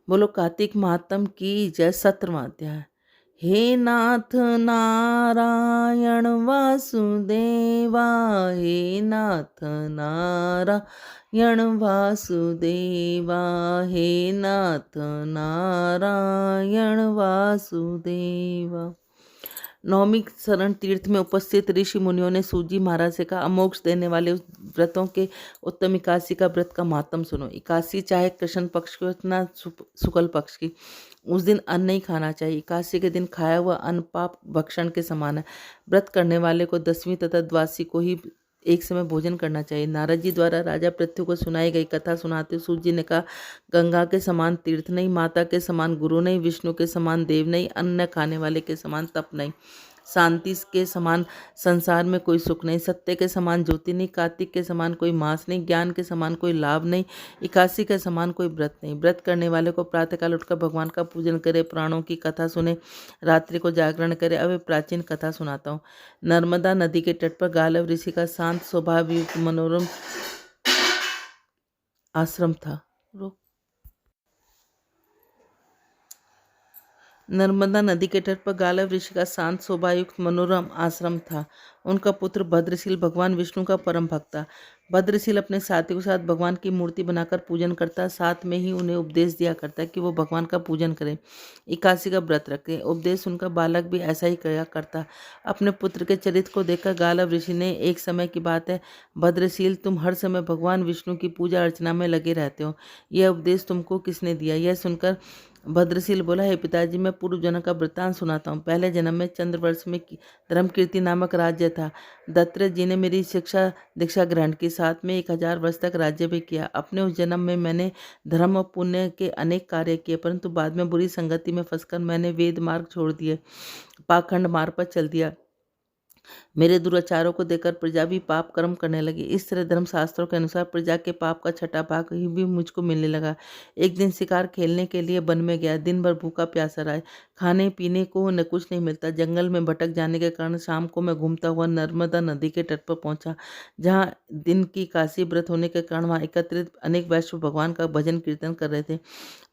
बोलो कार्तिक महात्म की जय। 17वां अध्याय। हे नाथ नारायण वासुदेवा, हे नाथ नारायण वासुदेवा, हे नाथ नारायण वासुदेवा। नवमी शरण तीर्थ में उपस्थित ऋषि मुनियों ने सूजी महाराज से कहा, अमोक्ष देने वाले उस व्रतों के उत्तम एकादशी का व्रत का महात्म सुनो। एकादशी चाहे कृष्ण पक्ष की हो ना शुक्ल पक्ष की, उस दिन अन्न नहीं खाना चाहिए। एकादशी के दिन खाया हुआ अन्न पाप भक्षण के समान है। व्रत करने वाले को 10वीं तथा द्वादशी को ही एक समय भोजन करना चाहिए। नारद जी द्वारा राजा पृथ्वी को सुनाई गई कथा सुनाते हुए सूत जी ने कहा, गंगा के समान तीर्थ नहीं, माता के समान गुरु नहीं, विष्णु के समान देव नहीं, अन्न खाने वाले के समान तप नहीं, शांति के समान संसार में कोई सुख नहीं, सत्य के समान ज्योति नहीं, कार्तिक के समान कोई मास नहीं, ज्ञान के समान कोई लाभ नहीं, एकादशी के समान कोई व्रत नहीं। व्रत करने वाले को प्रातःकाल उठकर भगवान का पूजन करे, पुराणों की कथा सुने, रात्रि को जागरण करे। अब एक प्राचीन कथा सुनाता हूँ। नर्मदा नदी के तट पर गालव ऋषि का शांत स्वभाव युक्त मनोरम आश्रम था। नर्मदा नदी के तट पर गालव ऋषि का शांत शोभायुक्त मनोरम आश्रम था। उनका पुत्र भद्रशील भगवान विष्णु का परम भक्त था। भद्रशील अपने साथियों के साथ भगवान की मूर्ति बनाकर पूजन करता, साथ में ही उन्हें उपदेश दिया करता कि वो भगवान का पूजन करें, एकादशी का व्रत रखें। उपदेश उनका बालक भी ऐसा ही किया करता। अपने पुत्र के चरित्र को देखकर गालव ऋषि ने, एक समय की बात है, भद्रशील, तुम हर समय भगवान विष्णु की पूजा अर्चना में लगे रहते हो, यह उपदेश तुमको किसने दिया? यह सुनकर भद्रशील बोला, हे पिताजी, मैं पूर्व जन्म का वृत्तांत सुनाता हूँ। पहले जन्म में चंद्रवर्ष में धर्मकीर्ति नामक राज्य था। दत्तात्रेय जी ने मेरी शिक्षा दीक्षा ग्रहण की, साथ में 1000 वर्ष तक राज्य भी किया। अपने उस जन्म में मैंने धर्म और पुण्य के अनेक कार्य किए, परंतु बाद में बुरी संगति में फंसकर मैंने वेद मार्ग छोड़ दिए, पाखंड मार्ग पर चल दिया। मेरे दुराचारों को देखकर प्रजा भी पाप कर्म करने लगी। इस तरह धर्मशास्त्रों के अनुसार प्रजा के पाप का छठा भाग ही भी मुझको मिलने लगा। एक दिन शिकार खेलने के लिए वन में गया। दिन भर भूखा प्यासा रहा, खाने पीने को न कुछ नहीं मिलता। जंगल में भटक जाने के कारण शाम को मैं घूमता हुआ नर्मदा नदी के तट पर पहुंचा, जहाँ दिन की काशी व्रत होने के कारण वहाँ एकत्रित अनेक वैष्णव भगवान का भजन कीर्तन कर रहे थे।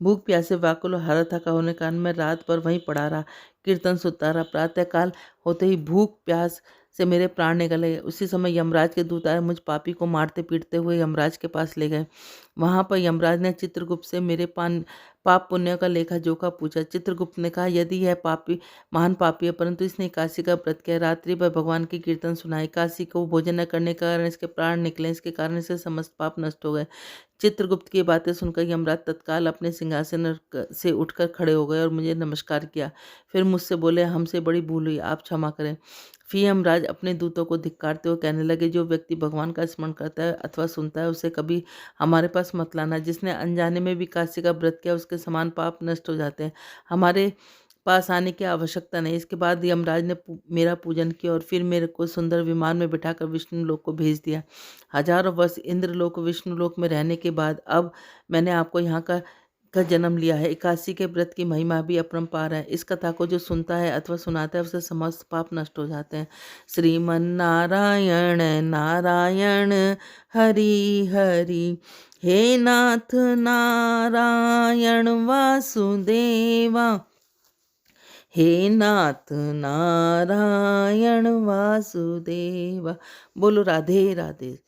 भूख प्यासे व्याकुल हालत थका होने के कारण मैं रात भर वहीं पड़ा रहा, कीर्तन सुनता रहा। प्रातःकाल होते ही भूख प्यास से मेरे प्राण निकल गए। उसी समय यमराज के दूत आए, मुझ पापी को मारते पीटते हुए यमराज के पास ले गए। वहाँ पर यमराज ने चित्रगुप्त से मेरे पाप पुण्य का लेखा जोखा पूछा। चित्रगुप्त ने कहा, यदि यह पापी महान पापी है, परंतु इसने एकादशी का व्रत किया, रात्रि भर भगवान की कीर्तन सुनाई, एकादशी को भोजन न करने के कारण इसके प्राण निकले, इसके कारण इसके समस्त पाप नष्ट हो गए। चित्रगुप्त की बातें सुनकर यमराज तत्काल अपने सिंहासन से उठकर खड़े हो गए और मुझे नमस्कार किया। फिर मुझसे बोले, हमसे बड़ी भूल हुई, आप क्षमा करें। फिर यमराज अपने दूतों को धिक्कारते हुए कहने लगे, जो व्यक्ति भगवान का स्मरण करता है अथवा सुनता है, उसे कभी हमारे पास मत लाना। जिसने अनजाने में भी एकादशी का व्रत किया, उसके समान पाप नष्ट हो जाते हैं। हमारे पास आने की आवश्यकता नहीं। इसके बाद यमराज ने मेरा पूजन किया और फिर मेरे को सुंदर विमान में बिठाकर विष्णु लोक को भेज दिया। हजारों वर्ष इंद्रलोक विष्णु लोक में रहने के बाद अब मैंने आपको यहाँ का जन्म लिया है। एकादशी के व्रत की महिमा भी अपरंपार है। इस कथा को जो सुनता है अथवा सुनाता है, उससे समस्त पाप नष्ट हो जाते हैं। श्रीमन नारायण नारायण हरि हरि, हे नाथ नारायण वासुदेवा, हे नाथ नारायण वासुदेवा। बोलो राधे राधे।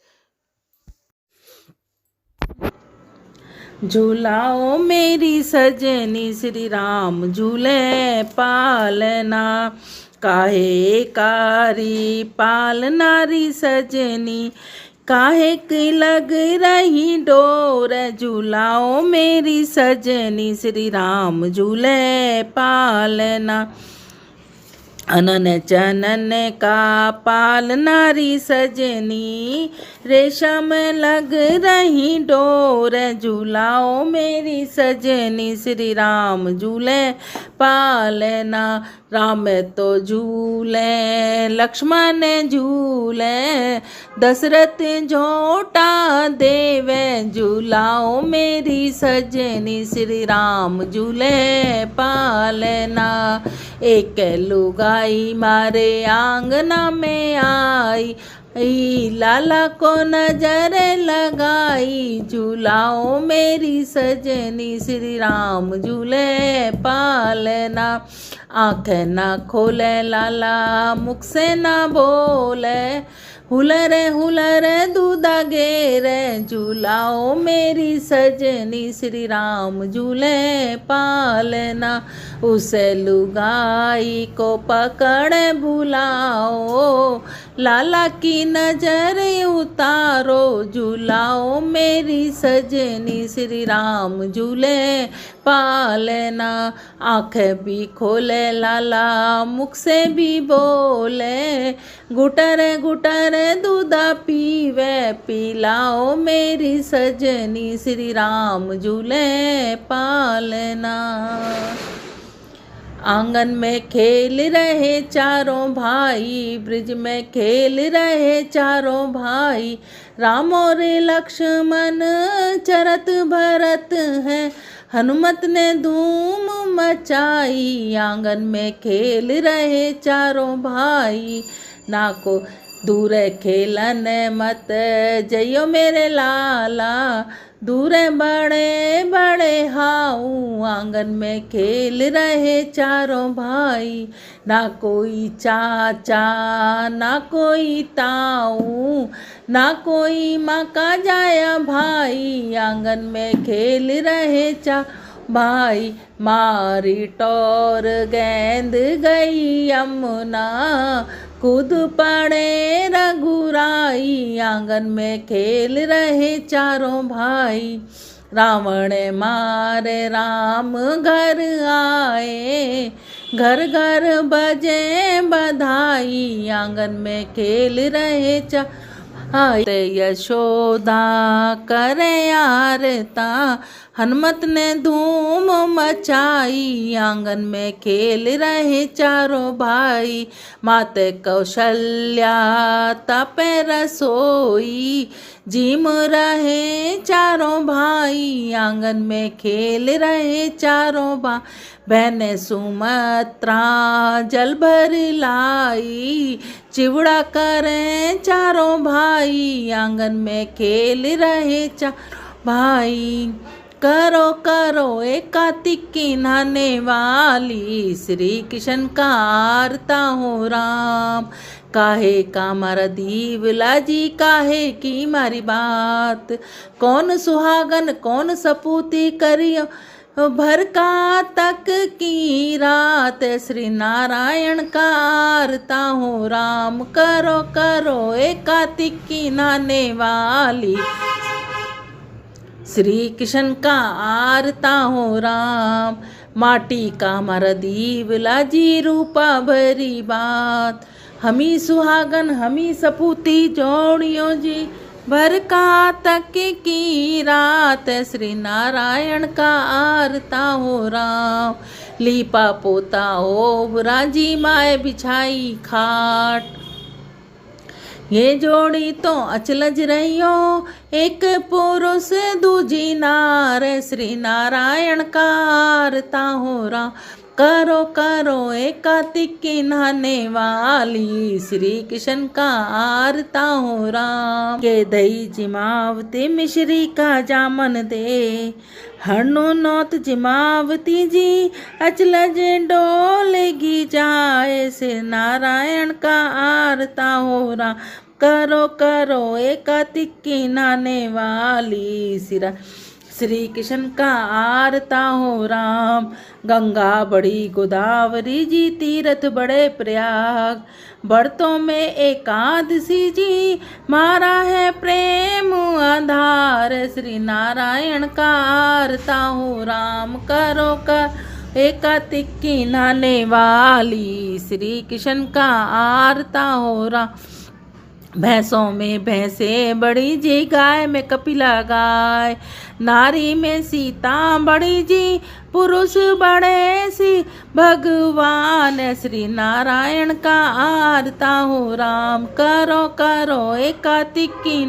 झूलाओ मेरी सजनी श्री राम झूले पालना, काहे कारी पालनारी सजनी, काहे की लग रही डोर, झूलाओ मेरी सजनी श्री राम झूले पालना। अनन चनन का पाल नारी सजनी, रेशम लग रही डोर, झूलाओ मेरी सजनी श्री राम झूले पालना। राम तो झूले लक्ष्मण झूले, दशरथ झोटा देवे, झूलाओ मेरी सजनी श्री राम झूले पालना। एक लुगाई मारे आंगना में आई, लाला को नजर लगाई, झूलाओ मेरी सजनी, श्री राम झूले पालना। आंखें ना खोले लाला, मुख से ना बोले, हुलरे दूधा गेरे, झूलाओ मेरी सजनी, श्री राम झूले पालना। उसे लुगाई को पकड़ बुलाओ, लाला की नजर उतारो, झूलाओ मेरी सजनी, श्री राम झूले पालना। आंखें भी खोले लाला, मुख से भी बोले, गुटर दूधा पीवे, पिलाओ मेरी सजनी, श्री राम झूले पालना। आंगन में खेल रहे चारों भाई, ब्रिज में खेल रहे चारों भाई, राम और लक्ष्मण चरत भरत हैं, हनुमत ने धूम मचाई। आंगन में खेल रहे चारों भाई, ना को दूर खेलन मत जइयो मेरे लाला, दूर बड़े बड़े हाऊ। आंगन में खेल रहे चारों भाई, ना कोई चाचा ना कोई ताऊ, ना कोई माँ का जाया भाई। आंगन में खेल रहे भाई, मारी टोर गेंद गई यमुना, कूद पड़े रघुराई। आंगन में खेल रहे चारों भाई, रावण मारे राम घर आए, घर घर बजे बधाई। आंगन में खेल रहे यशोदा करे आरता, हनुमत ने धूम मचाई। आंगन में खेल रहे चारों भाई, माते कौशल्या तपे रसोई, जिम रहे चारों भाई। आंगन में खेल रहे चारों भाई, बहने सुमत्रा जल भर लाई, चिवड़ा करें चारों भाई। आंगन में खेल रहे चारों भाई, करो करो एक कार्तिक की नहाने वाली, श्री कृष्ण का आरता हो राम। काहे का मारा दीवला जी, काहे की मारी बात, कौन सुहागन कौन सपूती करियो, भर का तक की रात, श्री नारायण का आरता हो राम। करो करो एक कार्तिक की नहाने वाली, श्री कृष्ण का आरता हो राम। माटी का मारा दीवला जी, रूपा भरी बात, हमी सुहागन हमी सपूती जोड़ियो जी, भर का तक की रात, श्री नारायण का आरता हो राम। लीपा पोता हो राजी माए बिछाई खाट, ये जोड़ी तो अचलज रहियो, एक पुरुष दूजी नार, श्री नारायण का आरता हो राम। करो करो एक कार्तिक की नहाने वाली, श्री कृष्ण का आरता हो राम। के दही जिमावती मिश्री का जामन दे, हनु नौत जिमावती जी, अचलज डोलेगी जाए, श्री नारायण का आरता हो राम। करो करो एक कार्तिक की नहाने वाली, श्री कृष्ण का आरता हो राम। गंगा बड़ी गोदावरी जी, तीर्थ बड़े प्रयाग, बरतों में एकादशी जी, मारा है प्रेम आधार, श्री नारायण का आरता हो राम। करो कर एक कार्तिक की नहाने वाली, श्री कृष्ण का आरता हो राम। भैंसों में भैंसे बड़ी जी, गाय में कपिला गाय, नारी में सीता बड़ी जी, पुरुष बड़े सी भगवान, श्री नारायण का आरता हो राम। करो करो एक कार्तिक की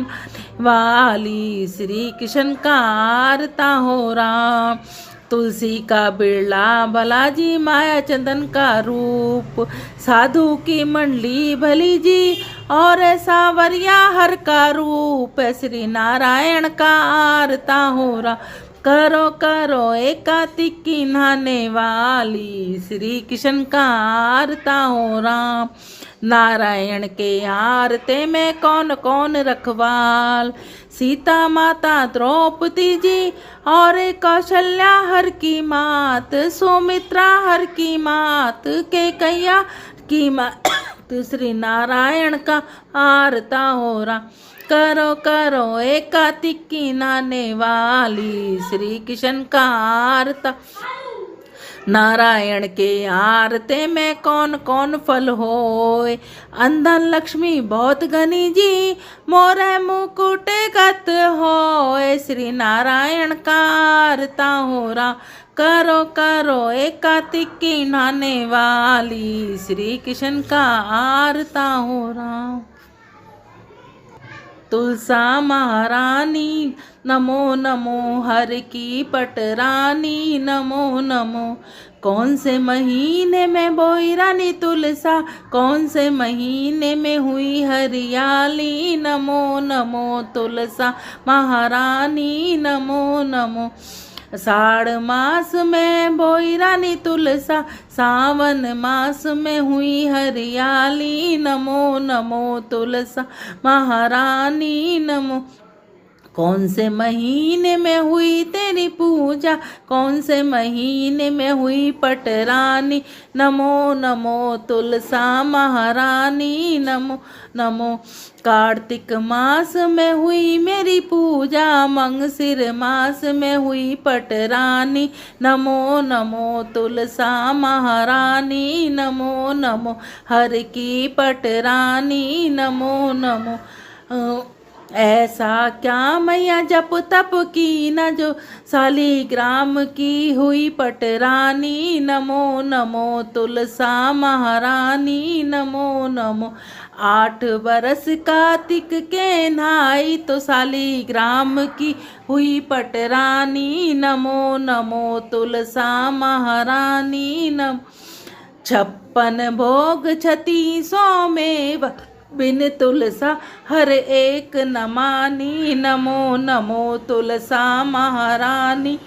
वाली, श्री कृष्ण का आरता हो राम। तुलसी का बिरला बालाजी, माया चंदन का रूप, साधु की मंडली भली जी, और सावरिया हर का रूप श्री नारायण का आरता हो रहा। करो करो एकातिक की नहाने वाली श्री कृष्ण का आरता हो राम। नारायण के आरते में कौन कौन रखवाल, सीता माता द्रौपदी जी और कौशल्या हर की मात, सुमित्रा हर की मात, कैकैया की मात श्री नारायण का आरता हो रहा। करो करो एकातिक की नहाने वाली श्री कृष्ण का आरता। नारायण के आरते में कौन कौन फल होए, अंधन लक्ष्मी बहुत घनी जी मोरे मुकुट गत होए श्री नारायण का आरता हो रहा। करो करो एकातिक की नहाने वाली श्री कृष्ण का आरता हो रहा। तुलसा महारानी नमो नमो, हर की पटरानी नमो नमो। कौन से महीने में बोई रानी तुलसा, कौन से महीने में हुई हरियाली नमो नमो तुलसा महारानी नमो नमो। साढ़ मास में बोई रानी तुलसा, सावन मास में हुई हरियाली नमो नमो तुलसा महारानी नमो। कौन से महीने में हुई तेरी पूजा, कौन से महीने में हुई पटरानी नमो नमो तुलसा महारानी नमो नमो। कार्तिक मास में हुई मेरी पूजा, मंगसिर मास में हुई पटरानी नमो नमो तुलसा महारानी नमो नमो। हर की पटरानी नमो नमो। ऐसा क्या मैया जप तप की न जो शालिग्राम की हुई पटरानी नमो नमो तुलसा महारानी नमो नमो। 8 बरस कार्तिक के नहाई तो शालिग्राम की हुई पटरानी नमो नमो तुलसा महारानी नमो। 56 भोग 36 में बिन तुलसा हर एक न मानी नमो नमो तुलसा महारानी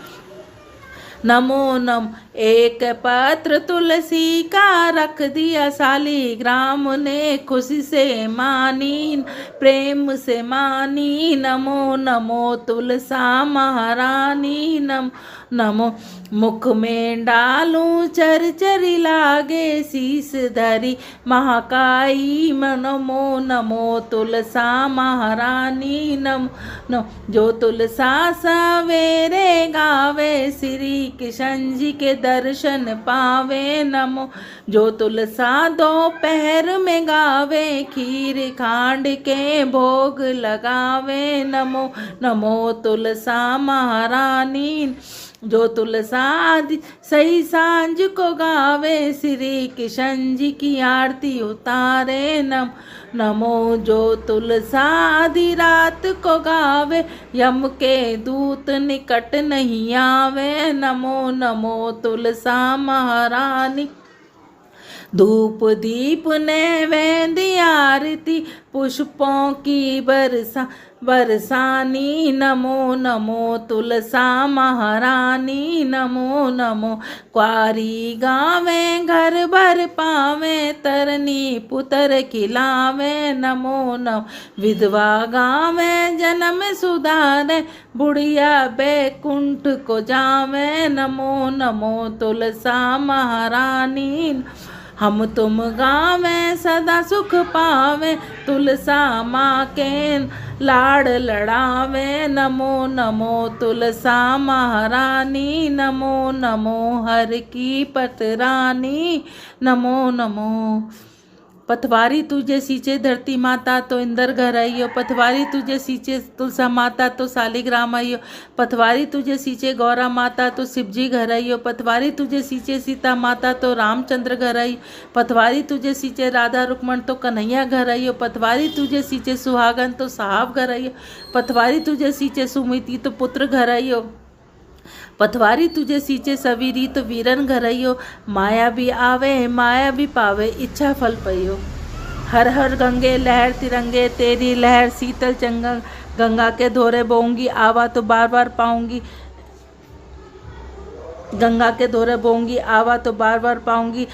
नमो नम। एक पत्र तुलसी का रख दिया शालिग्राम ने, खुशी से मानी प्रेम से मानी नमो नमो तुलसा महारानी नमो नमो। मुख में डालूं चरचरी लागे शीस धरी महाकाई नमो नमो तुलसा महारानी नमो नमो। जो तुलसा सवेरे गावे श्री कृष्ण जी के दर्शन पावे नमो। जो तुलसा दोपहर में गावे खीर खांड के भोग लगावे नमो नमो तुलसा महारानी। जो तुलसा आदि सही सांझ को गावे श्री कृष्ण जी की आरती उतारे नमो नमो। जो तुलसा आदि रात को गावे यम के दूत निकट नहीं आवे नमो नमो तुलसा महारानी। धूप दीप नैवेद्य आरती पुष्पों की बरसानी नमो नमो तुलसा महारानी नमो नमो। क्वारी गावे घर भर पावे तरनी पुत्र खिलावे नमो नमो। विधवा गावे जन्म सुधारे बुढ़िया बैकुंठ को जावे नमो नमो तुलसा महारानी। हम तुम गावे सदा सुख पावे तुलसा माँ के लाड़ लड़ावे नमो नमो तुलसा महारानी नमो नमो। हर की पटरानी नमो नमो। पथवारी तुझे सींचे धरती माता तो इंद्र घर आइयो, पथवारी तुझे सींचे तुलसा माता तो शालिग्राम आइयो, पथवारी तुझे सींचे गौरा माता तो शिवजी घर आइयो, पथवारी तुझे सींचे सीता माता तो रामचंद्र घर आई, पथवारी तुझे सींचे राधा रुक्मण तो कन्हैया घर आइयो, पथवारी तुझे सींचे सुहागन तो साहब घर आइयो, पथवारी तुझे सींचे सुमिति तो पुत्र घर आइयो, पथवारी तुझे सींचे सवीरी तो वीरन घर आइयो। माया भी आवे माया भी पावे इच्छा फल पइयो। हर हर गंगे लहर तिरंगे, तेरी लहर शीतल चंगा, गंगा के धोरे बोऊंगी आवा तो बार बार पाऊंगी, गंगा के धोरे बोऊंगी आवा तो बार बार पाऊंगी,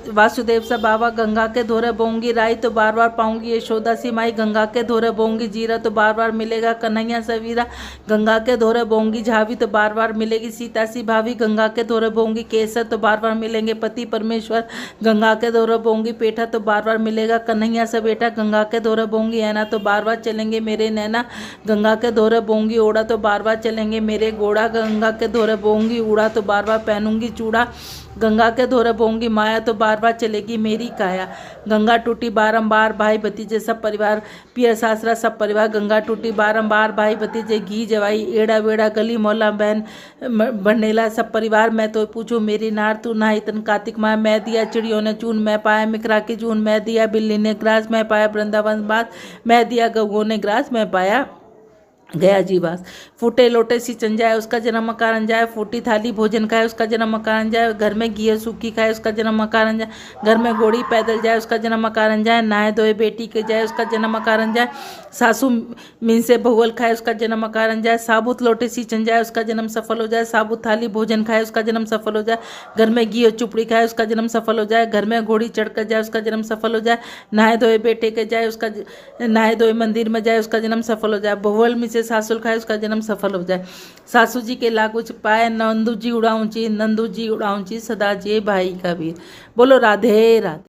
वासुदेव सा बाबा गंगा के धोरे बोऊंगी, राई तो बार बार पाऊंगी, यशोदा सी माई गंगा के धोरे बोऊंगी, जीरा तो बार बार मिलेगा, कन्हैया सा वीरा गंगा के धोरे बोऊंगी, झावी तो बार बार मिलेगी, सीता सी भाभी गंगा के धोरे बोऊंगी, केसर तो बार बार मिलेंगे, पति परमेश्वर गंगा के धोरे बोऊंगी, पेठा तो बार बार मिलेगा, कन्हैया सा बेटा गंगा के धोरे बोऊंगी, ऐना तो बार बार चलेंगे मेरे नैना गंगा के धोरे बोऊंगी, ओड़ा तो बार बार चलेंगे मेरे घोड़ा गंगा के धोरे बोऊंगी, उड़ा तो बार बार पहनूंगी चूड़ा, गंगा के धोरे बोऊंगी, माया तो बार बार चलेगी मेरी काया, गंगा टूटी बारंबार भाई भतीजे सब परिवार, पियर सासरा सब परिवार, गंगा टूटी बारंबार भाई भतीजे, घी जवाई एड़ा वेड़ा गली मोहल्ला बहन बंडेला सब परिवार, मैं तो पूछूं मेरी नार तू ना इतन कार्तिक माँ, मैं दिया चिड़ियों ने चून मैं पाया मिकरा की जून, मैं दिया बिल्ली ने ग्रास मैं पाया वृंदावन बात, मैं दिया गऊ ने ग्रास मैं पाया गया जीवास, फूटे लोटे सिंचन जाए उसका जन्म कारण जाए, फूटी थाली भोजन खाए उसका जन्म कारण जाए, घर में घी सूखी खाए उसका जन्म कारण जाए, घर में घोड़ी पैदल जाए उसका जन्म कारण जाए, नहाए धोए बेटी के जाए उसका जन्म कारण जाए, सासू मीन से भगवल खाए उसका जन्म कारण जाए, साबुत लोटे सिंचन जाए उसका जन्म सफल हो जाए, साबुत थाली भोजन खाए उसका जन्म सफल हो जाए, घर में घी और चुपड़ी खाए उसका जन्म सफल हो जाए, घर में घोड़ी चढ़कर जाए उसका जन्म सफल हो जाए, नहाए धोए बेटे के जाए उसका नहाए धोए मंदिर में जाए उसका जन्म सफल हो जाए, भगवल में से सासुल खाए उसका जन्म सफल हो जाए, सासू जी के लागू पाए नंदू जी उड़ाऊंची, नंदू जी उड़ाऊंची सदा जे भाई का वीर। बोलो राधे राधे।